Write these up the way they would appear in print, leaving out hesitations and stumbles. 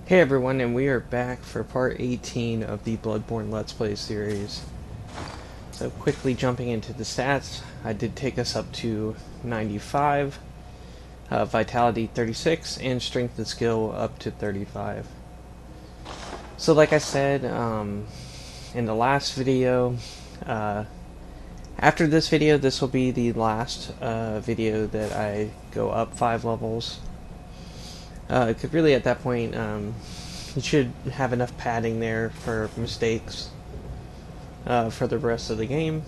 Hey everyone, and we are back for part 18 of the Bloodborne Let's Play series. So quickly jumping into the stats, I did take us up to 95, Vitality 36, and Strength and Skill up to 35. So like I said in the last video, after this video, this will be the last video that I go up 5 levels. Because really at that point, you should have enough padding there for mistakes for the rest of the game.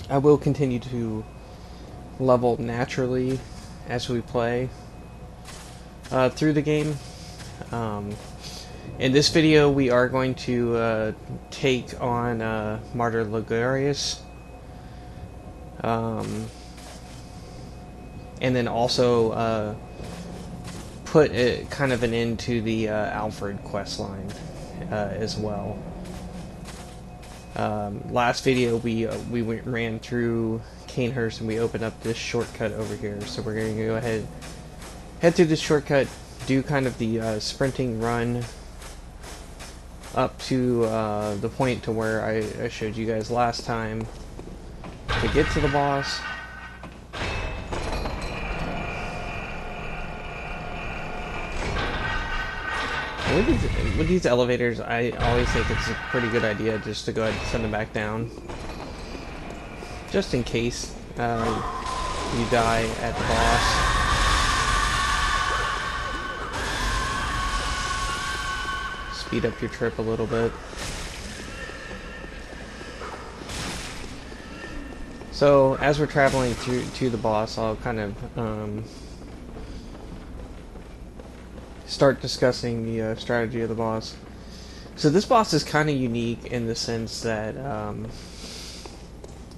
I will continue to level naturally as we play through the game. In this video, we are going to take on Martyr Logarius. And then also put kind of an end to the Alfred questline as well. Last video we ran through Canehurst and we opened up this shortcut over here, so we're going to go ahead, head through this shortcut, do kind of the sprinting run up to the point to where I showed you guys last time to get to the boss. With these elevators, I always think it's a pretty good idea just to go ahead and send them back down. Just in case you die at the boss. Speed up your trip a little bit. So, as we're traveling to the boss, I'll kind of start discussing the strategy of the boss. So this boss is kind of unique in the sense that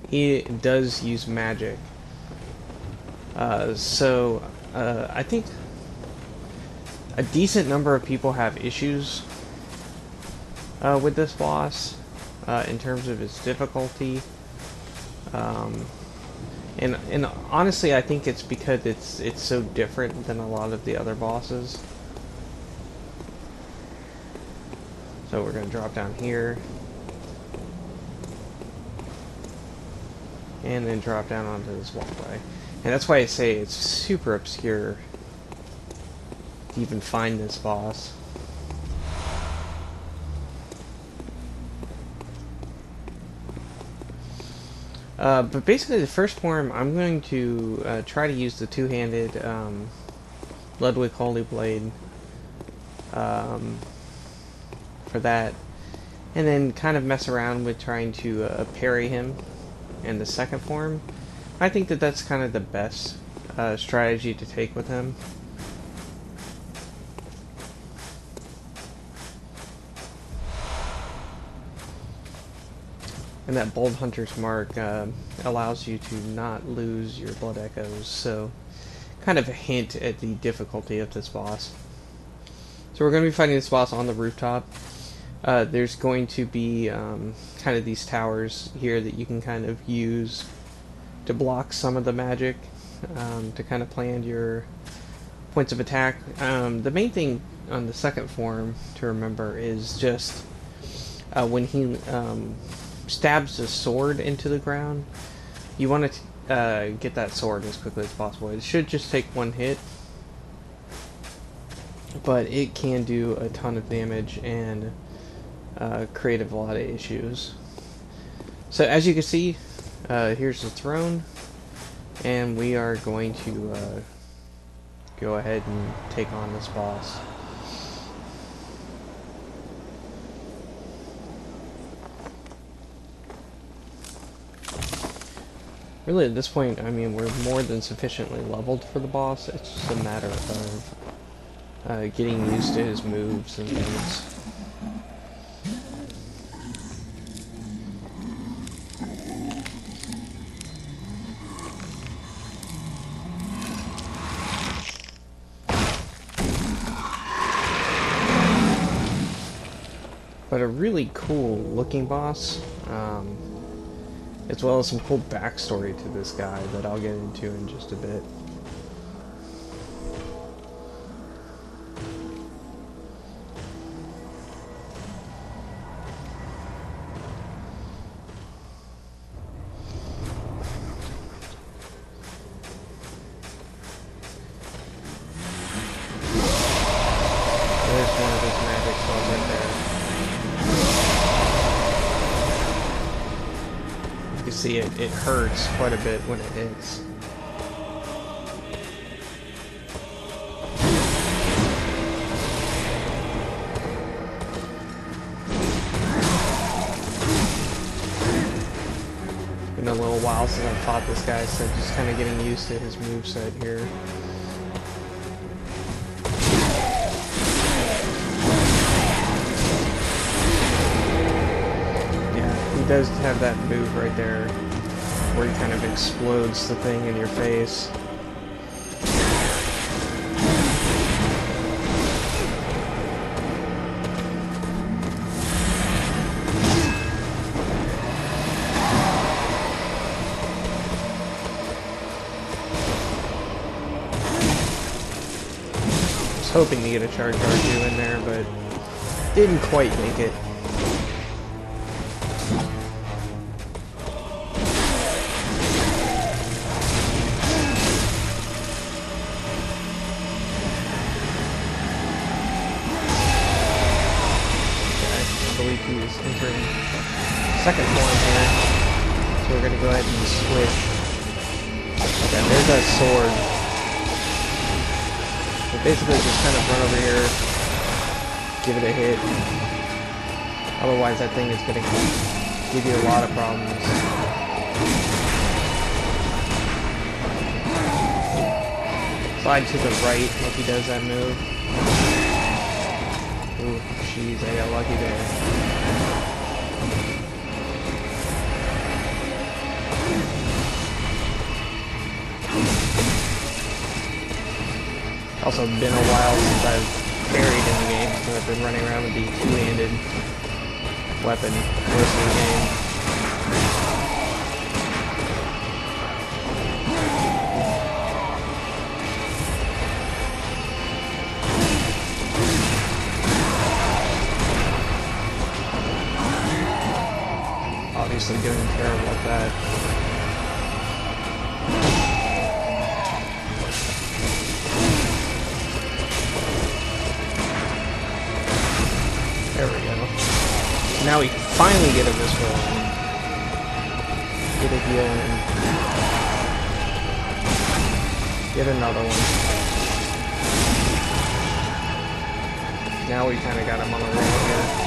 he does use magic. I think a decent number of people have issues with this boss in terms of its difficulty. And honestly, I think it's because it's so different than a lot of the other bosses. So we're going to drop down here, and then drop down onto this walkway. And that's why I say it's super obscure to even find this boss. But basically the first form, I'm going to try to use the two-handed Ludwig Holy Blade for that, and then kind of mess around with trying to parry him in the second form. I think that that's kind of the best strategy to take with him. And that Bold Hunter's Mark allows you to not lose your blood echoes, so kind of a hint at the difficulty of this boss. So we're going to be fighting this boss on the rooftop. There's going to be kind of these towers here that you can kind of use to block some of the magic, to kind of plan your points of attack. The main thing on the second form to remember is just when he stabs a sword into the ground, you want to get that sword as quickly as possible. It should just take one hit, but it can do a ton of damage and create a lot of issues. So as you can see, here's the throne, and we are going to go ahead and take on this boss. Really, at this point, I mean, we're more than sufficiently leveled for the boss. It's just a matter of getting used to his moves and things. But a really cool looking boss, as well as some cool backstory to this guy that I'll get into in just a bit. one of his magic spells right there. You can see it hurts quite a bit when it hits. Been a little while since I've fought this guy, so just kind of getting used to his moveset here. He does have that move right there where he kind of explodes the thing in your face. I was hoping to get a charge R2 in there, but didn't quite make it. He's entering second form here, so we're going to go ahead and switch. Okay, there's that sword. So basically just kind of run over here, give it a hit. Otherwise that thing is going to give you a lot of problems. Slide to the right like he does that move. Ooh, jeez, I got lucky there. Also been a while since I've parried in the game, so I've been running around with the two-handed weapon most of the game. Obviously doing terrible at that. There we go. Now we finally get a visceral. Get a heal in. Get another one. Now we kind of got him on the roll here.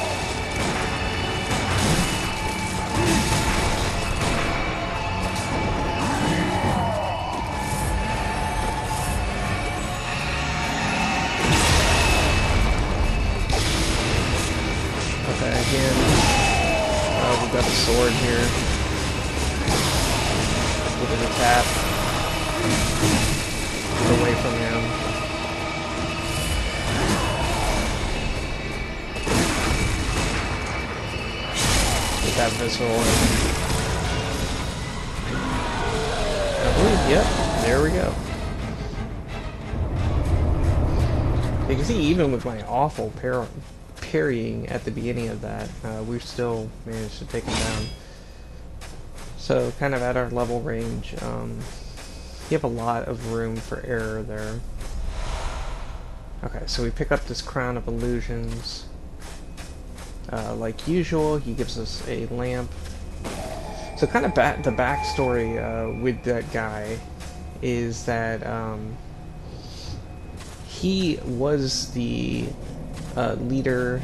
Again, we've got a sword here. Give it a tap. Get away from him. Get that visceral in. I believe, yep, there we go. You can see even with my awful parrying at the beginning of that, we still managed to take him down. So kind of at our level range, you have a lot of room for error there. Okay, so we pick up this Crown of Illusions. Like usual, he gives us a lamp. So kind of the backstory with that guy is that he was the leader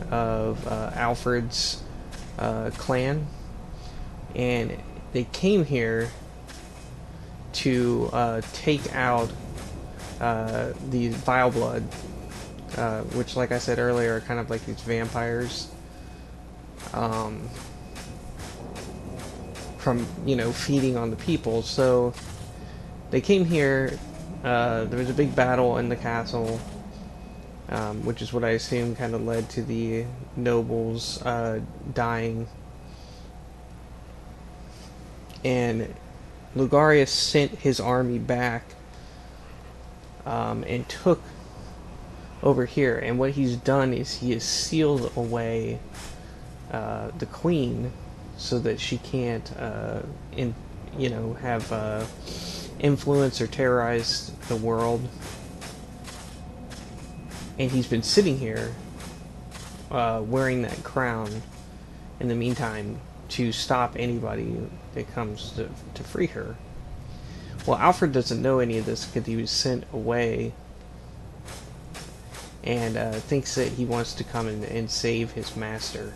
of Alfred's clan, and they came here to take out the Vile Blood, which, like I said earlier, are kind of like these vampires from, you know, feeding on the people. So they came here, there was a big battle in the castle, which is what I assume kind of led to the nobles dying. And Logarius sent his army back and took over here. And what he's done is he has sealed away the queen so that she can't, have influence or terrorize the world. And he's been sitting here wearing that crown in the meantime to stop anybody that comes to free her. Well, Alfred doesn't know any of this because he was sent away and thinks that he wants to come in and save his master.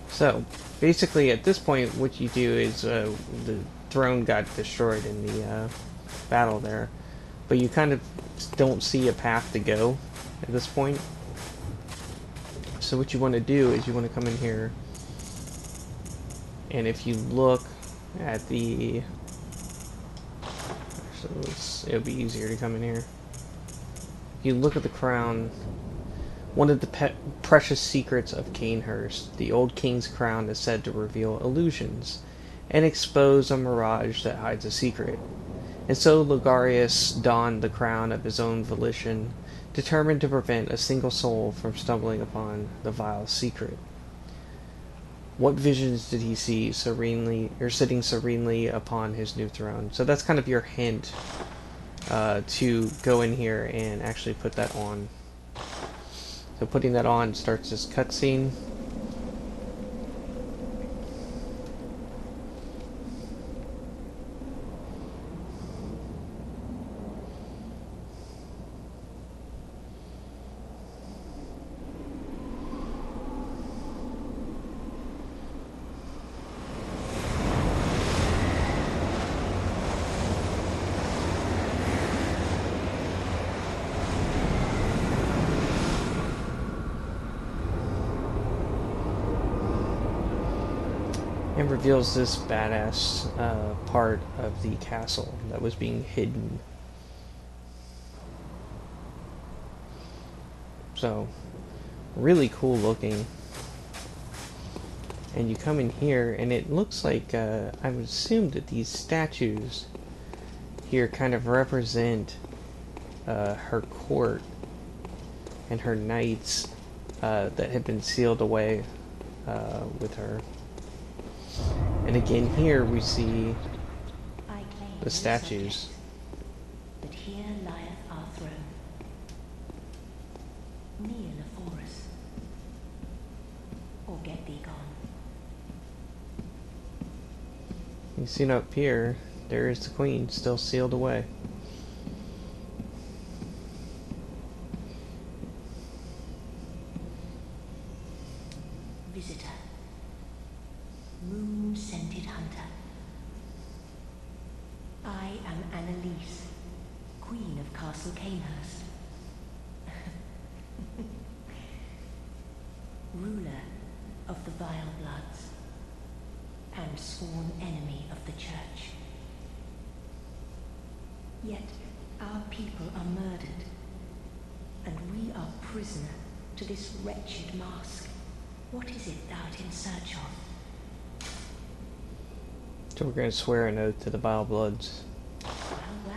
So, basically at this point what you do is the throne got destroyed in the battle there, but you kind of don't see a path to go at this point. So what you want to do is you want to come in here, and if you look at the, actually it'll be easier to come in here. If you look at the crown, one of the precious secrets of Cainhurst, the old king's crown is said to reveal illusions and expose a mirage that hides a secret. And so Logarius donned the crown of his own volition, determined to prevent a single soul from stumbling upon the vile secret. What visions did he see sitting serenely upon his new throne? So that's kind of your hint to go in here and actually put that on. So putting that on starts this cutscene. And reveals this badass part of the castle that was being hidden. So, really cool looking. And you come in here, and it looks like, I would assume that these statues here kind of represent her court and her knights that had been sealed away with her. And again here we see the statues. But here lieth our throne. Kneel afore us, or get thee gone. You see up here, there is the queen still sealed away. Visitor, moon-scented hunter. I am Annalise, Queen of Castle Cainhurst. Ruler of the vile bloods, and sworn enemy of the church. Yet our people are murdered, and we are prisoner to this wretched mask. What is it thou art in search of? So we're going to swear an oath to the vile bloods. Well, well.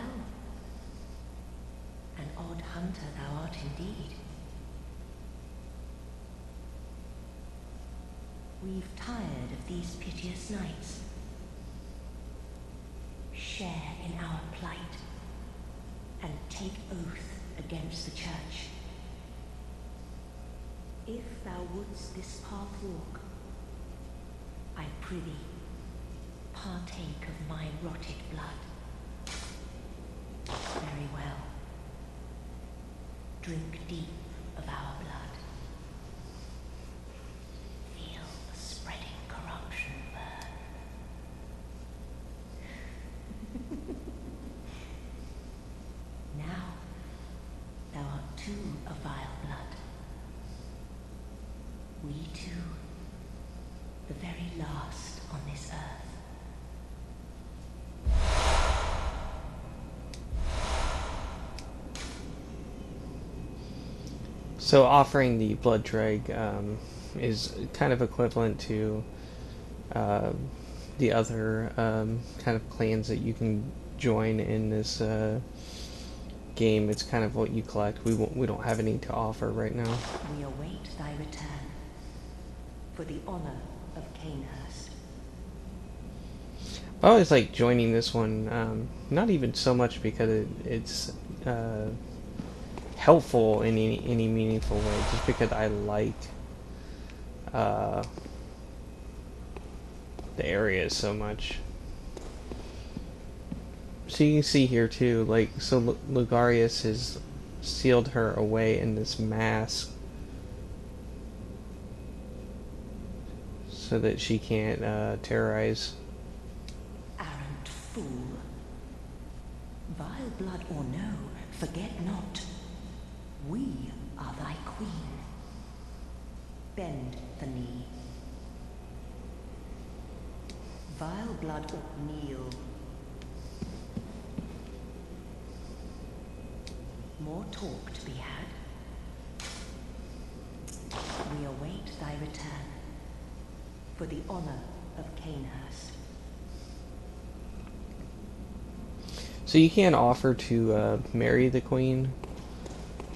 An odd hunter thou art indeed. We've tired of these piteous nights. Share in our plight, and take oath against the church. If thou wouldst this path walk, I prithee, partake of my rotted blood. Very well. Drink deep of our blood. Feel the spreading corruption burn. Now, thou art too of vile blood. We too, the very last on this earth. So offering the blood drag is kind of equivalent to the other kind of clans that you can join in this game. It's kind of what you collect. We don't have any to offer right now. We await thy return for the honor of Cainhurst. I always like joining this one, not even so much because it's helpful in any meaningful way, just because I like uh, the area so much. So you can see here too, like, so Logarius has sealed her away in this mask so that she can't terrorize. Arrant fool. Vile blood or no, forget not. We are thy queen. Bend the knee. Vile blood or kneel. More talk to be had. We await thy return for the honor of Canehurst. So you can't offer to marry the queen.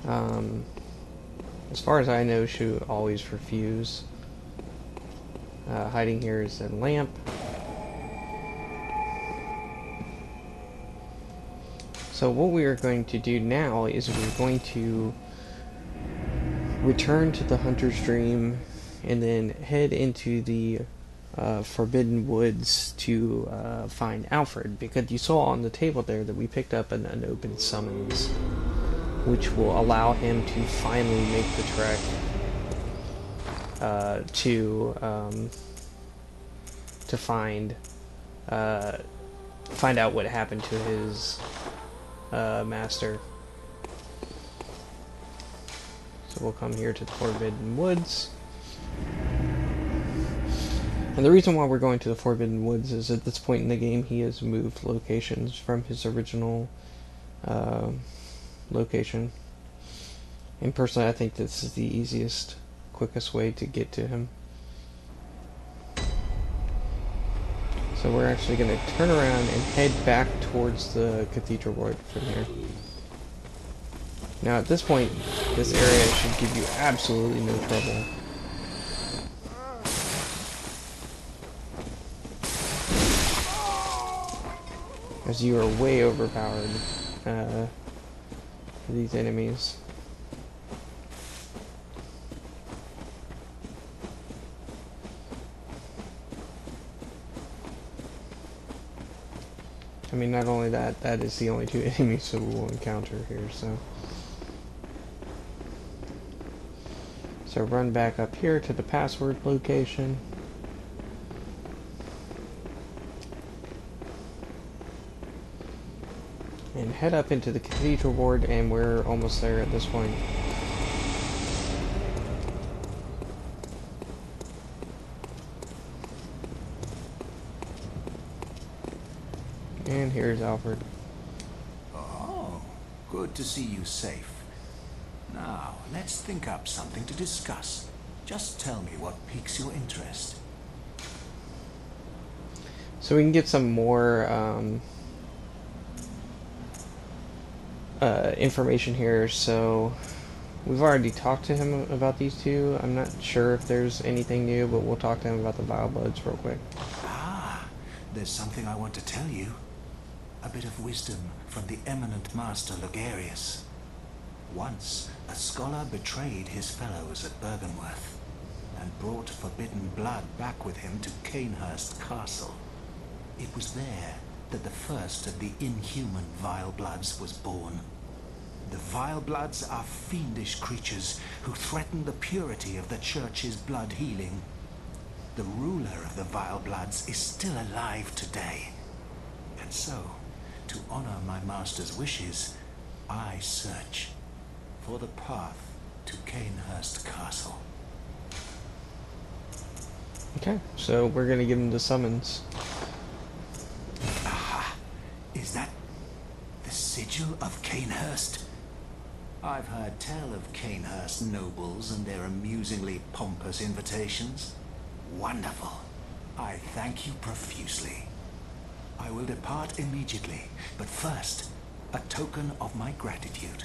As far as I know, she would always refuse. Hiding here is a lamp. So what we are going to do now is we're going to return to the Hunter's Dream and then head into the Forbidden Woods to find Alfred, because you saw on the table there that we picked up an unopened summons, which will allow him to finally make the trek to find out what happened to his master. So we'll come here to the Forbidden Woods. And the reason why we're going to the Forbidden Woods is at this point in the game he has moved locations from his original location. And personally I think this is the easiest, quickest way to get to him. So we're actually going to turn around and head back towards the Cathedral Ward from here. Now at this point, this area should give you absolutely no trouble. As you are way overpowered for these enemies. I mean, not only that, that is the only two enemies that we will encounter here, so. So run back up here to the password location. And head up into the Cathedral Ward, and we're almost there at this point. And here's Alfred. Oh, good to see you safe. Now, let's think up something to discuss. Just tell me what piques your interest. So we can get some more information here. So we've already talked to him about these two. I'm not sure if there's anything new, but we'll talk to him about the Vile Bloods real quick. Ah, there's something I want to tell you. A bit of wisdom from the eminent Master Logarius. Once, a scholar betrayed his fellows at Bergenworth and brought forbidden blood back with him to Canehurst Castle. It was there that the first of the inhuman Vile Bloods was born. The Vile Bloods are fiendish creatures who threaten the purity of the Church's blood healing. The ruler of the Vile Bloods is still alive today. And so, to honor my master's wishes, I search for the path to Canehurst Castle. Okay, so we're gonna give him the summons. Aha! Is that the sigil of Canehurst? I've heard tell of Canehurst nobles and their amusingly pompous invitations. Wonderful. I thank you profusely. I will depart immediately, but first, a token of my gratitude.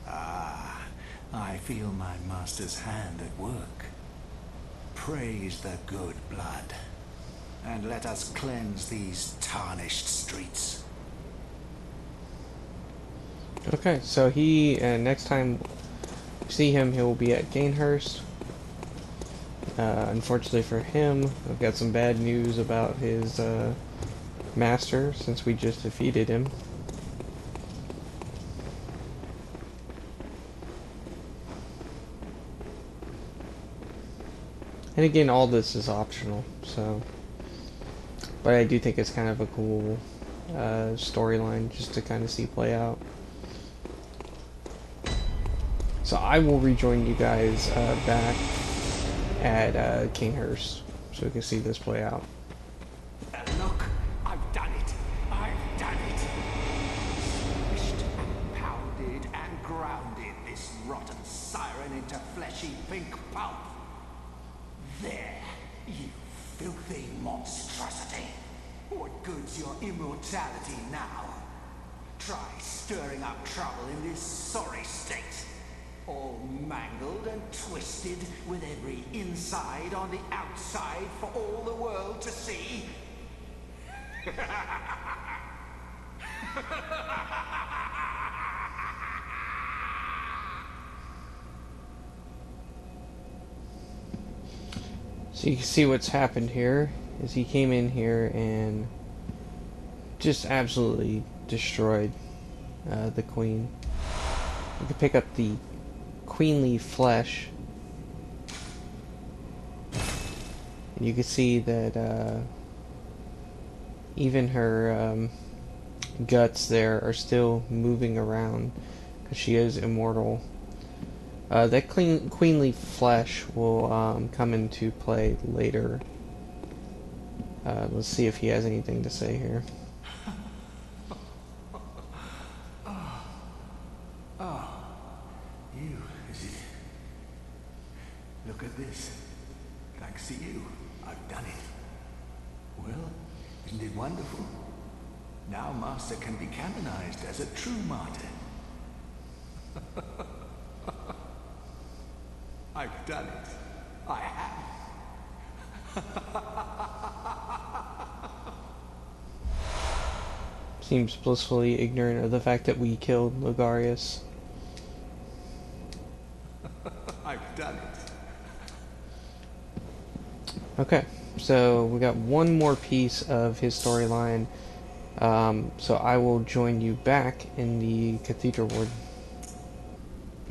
Ah, I feel my master's hand at work. praise the good blood, and let us cleanse these tarnished streets. Okay, so he, next time we see him, he will be at Gainhurst. Unfortunately for him, I've got some bad news about his master, since we just defeated him. And again, all this is optional, so... But I do think it's kind of a cool storyline just to kind of see play out. So I will rejoin you guys back at Kinghurst so we can see this play out. And look, I've done it. I've done it. Squished and pounded and grounded this rotten siren into fleshy pink pulp. There, you filthy monstrosity. What good's your immortality now? Try stirring up trouble in this sorry state. All mangled and twisted, with every inside on the outside for all the world to see. So you can see what's happened here is he came in here and just absolutely destroyed the queen. You can pick up the queenly flesh, and you can see that even her guts there are still moving around because she is immortal. That queenly flesh will come into play later. Let's see if he has anything to say here. You, is it? Look at this. Thanks to you, I've done it. Well, isn't it wonderful? Now Master can be canonized as a true martyr. I've done it. I have. Seems blissfully ignorant of the fact that we killed Logarius. I've done it. Okay, so we got one more piece of his storyline. So I will join you back in the Cathedral Ward.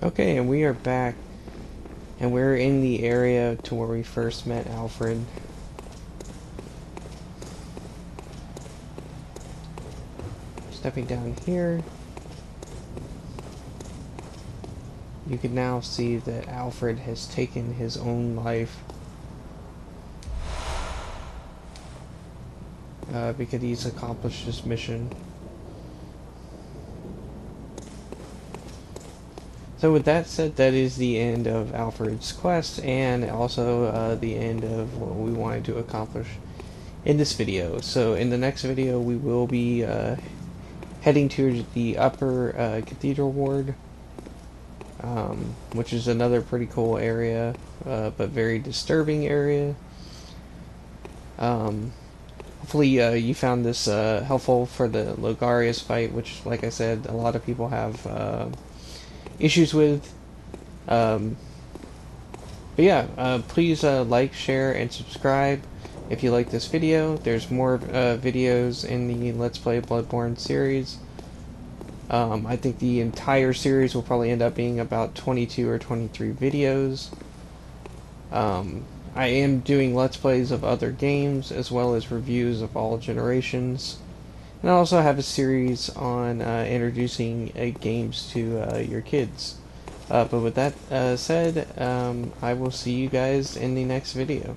Okay, and we are back. And we're in the area to where we first met Alfred. Stepping down here, you can now see that Alfred has taken his own life because he's accomplished his mission. So with that said, that is the end of Alfred's quest, and also the end of what we wanted to accomplish in this video. So in the next video, we will be heading to the upper Cathedral Ward, which is another pretty cool area, but very disturbing area. Hopefully you found this helpful for the Logarius fight, which, like I said, a lot of people have issues with. But yeah, please like, share, and subscribe if you like this video. There's more videos in the Let's Play Bloodborne series. I think the entire series will probably end up being about 22 or 23 videos. I am doing Let's Plays of other games, as well as reviews of all generations. And I also have a series on introducing games to your kids. But with that said, I will see you guys in the next video.